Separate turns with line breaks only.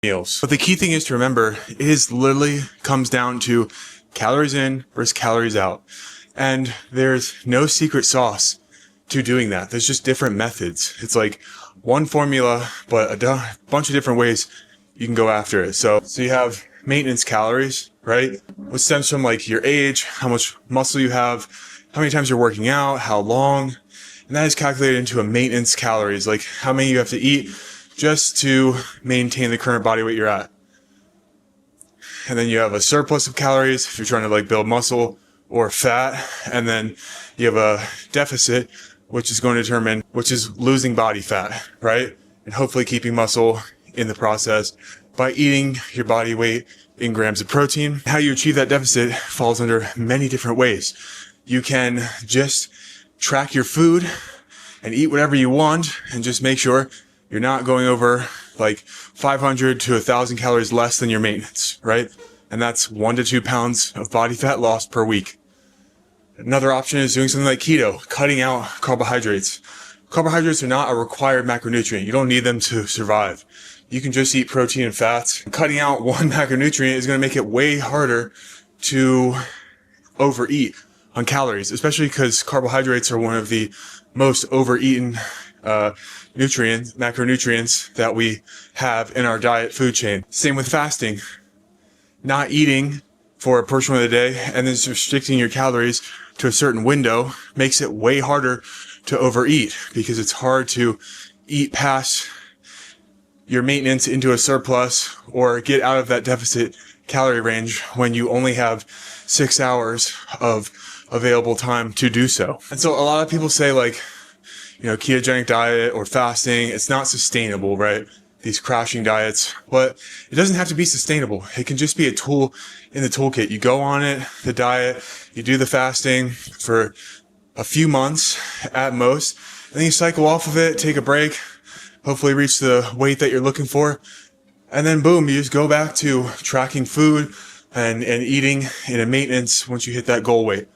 meals. But the key thing is to remember is literally comes down to calories in versus calories out. And there's no secret sauce to doing that. There's just different methods. It's like one formula, but a bunch of different ways you can go after it. So you have maintenance calories, right? Which stems from like your age, how much muscle you have, how many times you're working out, how long. And that is calculated into a maintenance calories, like how many you have to eat just to maintain the current body weight you're at. And then you have a surplus of calories if you're trying to like build muscle or fat. And then you have a deficit, which is going to determine, which is losing body fat, right? And hopefully keeping muscle in the process by eating your body weight in grams of protein. How you achieve that deficit falls under many different ways. You can just track your food and eat whatever you want and just make sure you're not going over like 500 to 1,000 calories less than your maintenance, right? And that's 1 to 2 pounds of body fat lost per week. Another option is doing something like keto, cutting out carbohydrates. Carbohydrates are not a required macronutrient. You don't need them to survive. You can just eat protein and fats. Cutting out one macronutrient is going to make it way harder to overeat on calories, especially because carbohydrates are one of the most overeaten macronutrients that we have in our diet food chain. Same with fasting. Not eating for a portion of the day and then restricting your calories to a certain window makes it way harder to overeat because it's hard to eat past your maintenance into a surplus or get out of that deficit calorie range when you only have 6 hours of available time to do so. And so a lot of people say like, ketogenic diet or fasting, it's not sustainable, right? These crashing diets, but it doesn't have to be sustainable. It can just be a tool in the toolkit. You go on it, the diet, you do the fasting for a few months at most, and then you cycle off of it, take a break, hopefully reach the weight that you're looking for. And then boom, you just go back to tracking food and eating in a maintenance once you hit that goal weight.